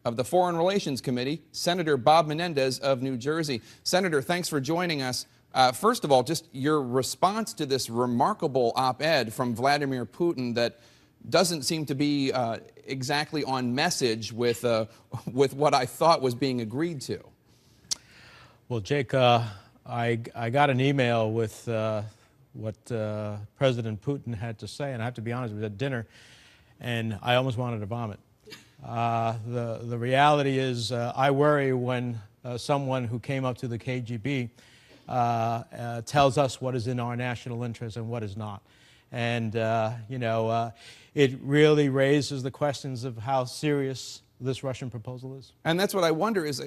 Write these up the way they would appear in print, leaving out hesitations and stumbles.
of the Foreign Relations Committee, Senator Bob Menendez of New Jersey. Senator, thanks for joining us. First of all, just your response to this remarkable op-ed from Vladimir Putin that doesn't seem to be exactly on message with what I thought was being agreed to. Well, Jake, I got an email with what President Putin had to say, and I have to be honest, it was at dinner, and I almost wanted to vomit. The reality is I worry when someone who came up to the KGB tells us what is in our national interest and what is not. And, it really raises the questions of how serious this Russian proposal is. And that's what I wonder is,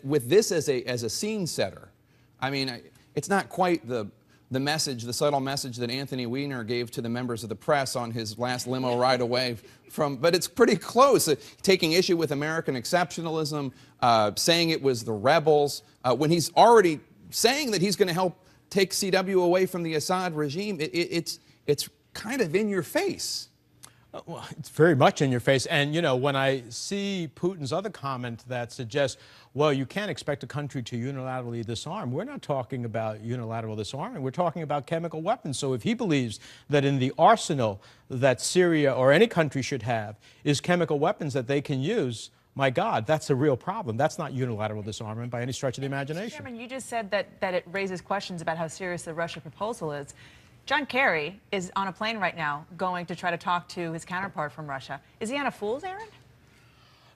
with this as a scene setter, I mean, it's not quite the message, the subtle message that Anthony Weiner gave to the members of the press on his last limo ride away from, but it's pretty close, taking issue with American exceptionalism, saying it was the rebels, when he's already saying that he's going to help take CW away from the Assad regime. It's kind of in your face. Well, it's very much in your face. And, when I see Putin's other comment that suggests, well, you can't expect a country to unilaterally disarm, we're not talking about unilateral disarmament. We're talking about chemical weapons. So if he believes that in the arsenal that Syria or any country should have is chemical weapons that they can use, my God, that's a real problem. That's not unilateral disarmament by any stretch of the imagination. Chairman, you just said that it raises questions about how serious the Russia proposal is. John Kerry is on a plane right now going to try to talk to his counterpart from Russia. Is he on a fool's errand?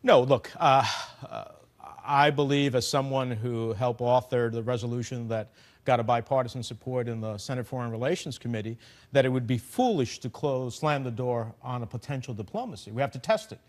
No, look, I believe, as someone who helped author the resolution that got a bipartisan support in the Senate Foreign Relations Committee, that it would be foolish to slam the door on a potential diplomacy. We have to test it.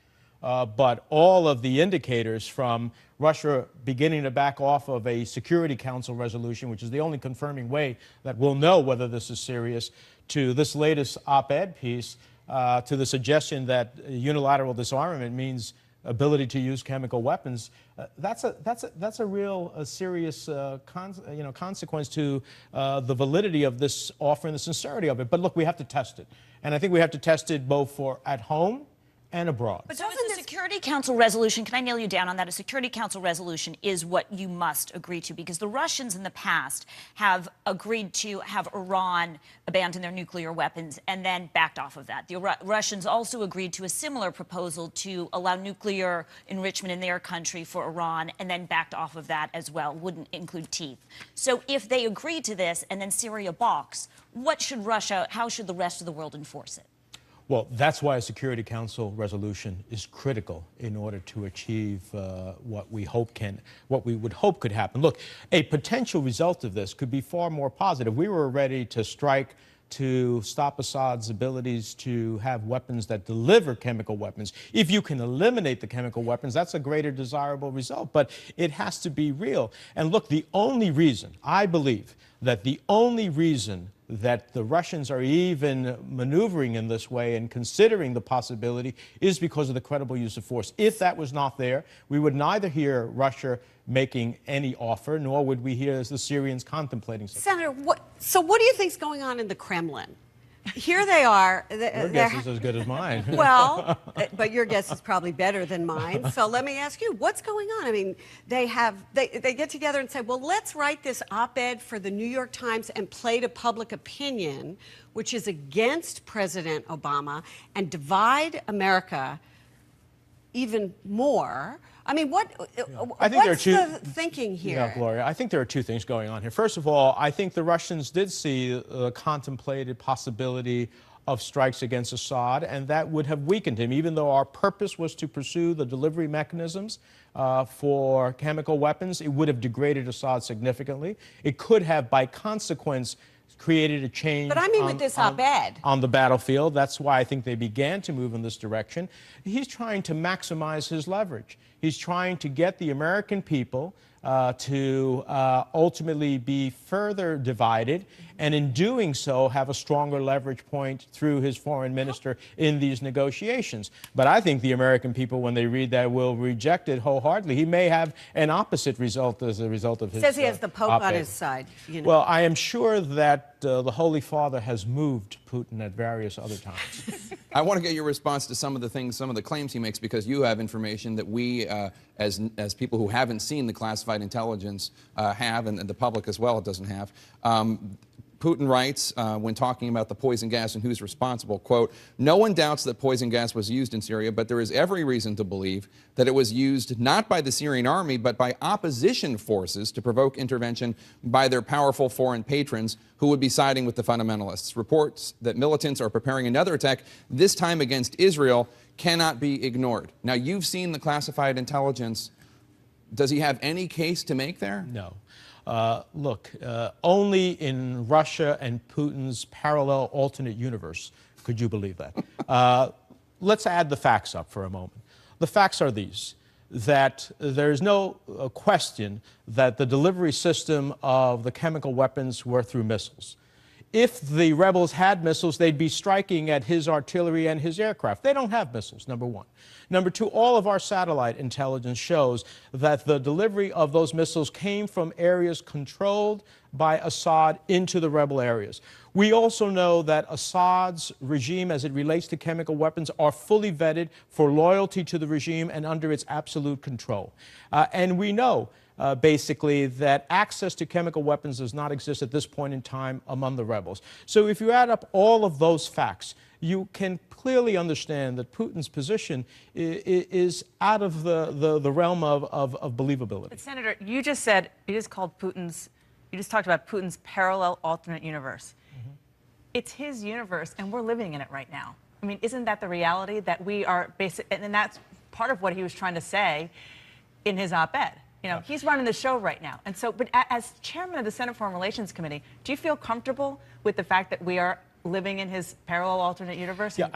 But all of the indicators from Russia beginning to back off of a Security Council resolution, which is the only confirming way that we'll know whether this is serious, to this latest op-ed piece, to the suggestion that unilateral disarmament means ability to use chemical weapons, that's a real serious consequence to the validity of this offer and the sincerity of it. But look, we have to test it. And I think we have to test it both for at home and abroad. But so is the Security Council resolution, can I nail you down on that? A Security Council resolution is what you must agree to, because the Russians in the past have agreed to have Iran abandon their nuclear weapons and then backed off of that. The Russians also agreed to a similar proposal to allow nuclear enrichment in their country for Iran and then backed off of that as well, wouldn't include teeth. So if they agree to this and then Syria balks, how should the rest of the world enforce it? Well, that's why a Security Council resolution is critical in order to achieve what we would hope could happen. Look, a potential result of this could be far more positive. We were ready to strike to stop Assad's abilities to have weapons that deliver chemical weapons. If you can eliminate the chemical weapons, that's a greater desirable result, but it has to be real. And look, I believe that the only reason that the Russians are even maneuvering in this way and considering the possibility is because of the credible use of force. If that was not there, we would neither hear Russia making any offer, nor would we hear the Syrians contemplating something. Senator, what do you think is going on in the Kremlin? Here they are. Your guess is as good as mine. Well, but your guess is probably better than mine. So let me ask you, what's going on? I mean, they get together and say, well, let's write this op-ed for the New York Times and play to public opinion, which is against President Obama, and divide America even more. I mean, what's the thinking here? Yeah, Gloria, I think there are two things going on here. First of all, I think the Russians did see the contemplated possibility of strikes against Assad, and that would have weakened him, even though our purpose was to pursue the delivery mechanisms for chemical weapons. It would have degraded Assad significantly. It could have, by consequence, created a change. But I mean with this op-ed. On the battlefield. That's why I think they began to move in this direction. He's trying to maximize his leverage. He's trying to get the American people to ultimately be further divided, and in doing so have a stronger leverage point through his foreign minister in these negotiations. But I think the American people, when they read that, will reject it wholeheartedly. He may have an opposite result as a result of his Says he has the Pope on his side. Well, I am sure that the Holy Father has moved Putin at various other times. I want to get your response to some of the things, some of the claims he makes, because you have information that we, as people who haven't seen the classified intelligence, have, and the public as well, it doesn't have. Putin writes, when talking about the poison gas and who's responsible, quote, "No one doubts that poison gas was used in Syria, but there is every reason to believe that it was used not by the Syrian army, but by opposition forces to provoke intervention by their powerful foreign patrons who would be siding with the fundamentalists. Reports that militants are preparing another attack, this time against Israel, cannot be ignored." Now, you've seen the classified intelligence. Does he have any case to make there? No. Look, only in Russia and Putin's parallel alternate universe could you believe that. Let's add the facts up for a moment. The facts are these, that there's no question that the delivery system of the chemical weapons were through missiles. If the rebels had missiles, they'd be striking at his artillery and his aircraft. They don't have missiles, number one. Number two, all of our satellite intelligence shows that the delivery of those missiles came from areas controlled by Assad into the rebel areas. We also know that Assad's regime, as it relates to chemical weapons, are fully vetted for loyalty to the regime and under its absolute control. And we know basically that access to chemical weapons does not exist at this point in time among the rebels. So if you add up all of those facts, you can clearly understand that Putin's position is out of the realm of believability. But Senator, you just talked about Putin's parallel alternate universe. Mm-hmm. It's his universe, and we're living in it right now. I mean, isn't that the reality that we are and that's part of what he was trying to say in his op-ed. You know, he's running the show right now. And so, but as chairman of the Senate Foreign Relations Committee, do you feel comfortable with the fact that we are living in his parallel alternate universe? Yeah,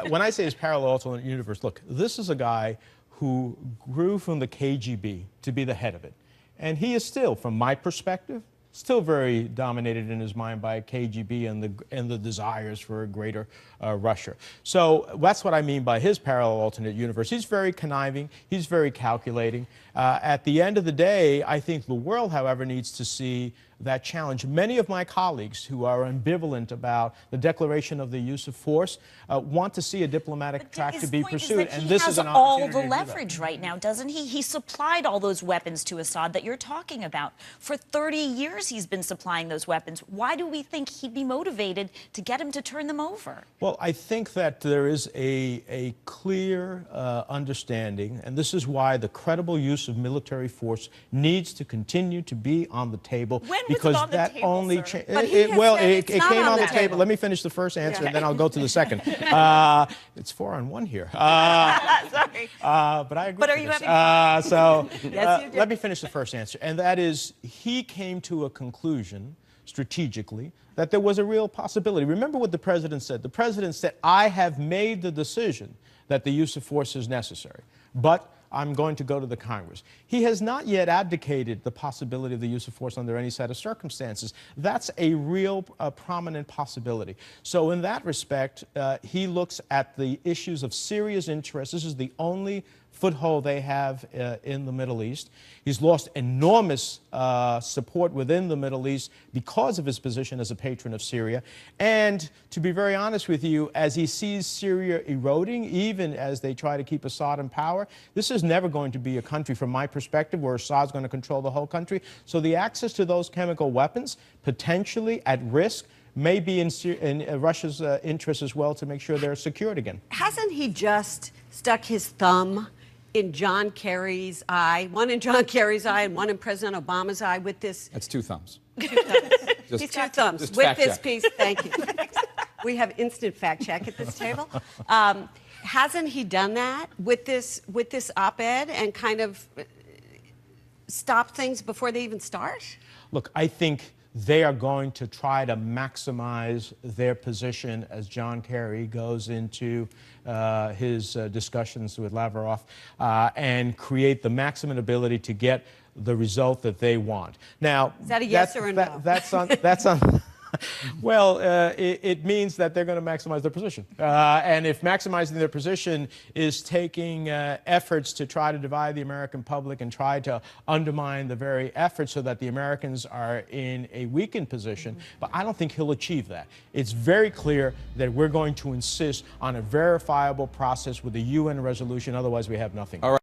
when I say his parallel alternate universe, look, this is a guy who grew from the KGB to be the head of it. And he is still, from my perspective, still very dominated in his mind by KGB and the desires for a greater Russia. So that's what I mean by his parallel alternate universe. He's very conniving. He's very calculating. At the end of the day, I think the world, however, needs to see that challenge. Many of my colleagues who are ambivalent about the declaration of the use of force want to see a diplomatic track to be pursued, and this is an opportunity to do that. He has all the leverage right now, doesn't he? He supplied all those weapons to Assad that you're talking about. For 30 years he's been supplying those weapons. Why do we think he'd be motivated to get him to turn them over? Well, I think that there is a clear understanding, and this is why the credible use of military force needs to continue to be on the table. Because that only it came on the table. Let me finish the first answer, and then I'll go to the second. It's 4 on 1 here. Sorry. But I agree. But are you having yes, you did. Let me finish the first answer, and that is he came to a conclusion strategically that there was a real possibility. Remember what the president said. The president said, "I have made the decision that the use of force is necessary, but I'm going to go to the Congress." He has not yet abdicated the possibility of the use of force under any set of circumstances. That's a real prominent possibility. So in that respect, he looks at the issues of serious interest. This is the only foothold they have in the Middle East. He's lost enormous support within the Middle East because of his position as a patron of Syria. And to be very honest with you, as he sees Syria eroding, even as they try to keep Assad in power, this is never going to be a country, from my perspective, where Assad's going to control the whole country. So the access to those chemical weapons, potentially at risk, may be in Russia's interest as well to make sure they're secured again. Hasn't he just stuck his thumb in John Kerry's eye, one in John Kerry's eye and one in President Obama's eye with this? That's 2 thumbs. 2 thumbs. Just, He's 2 thumbs just with fact this check. piece. Thank you. We have instant fact check at this table. Hasn't he done that with this op-ed and kind of stop things before they even start? Look, I think they are going to try to maximize their position as John Kerry goes into his discussions with Lavrov and create the maximum ability to get the result that they want. Now, is that a yes or a no? That's on Well, it means that they're going to maximize their position. And if maximizing their position is taking efforts to try to divide the American public and try to undermine the very efforts so that the Americans are in a weakened position, but I don't think he'll achieve that. It's very clear that we're going to insist on a verifiable process with a UN resolution, otherwise we have nothing. All right.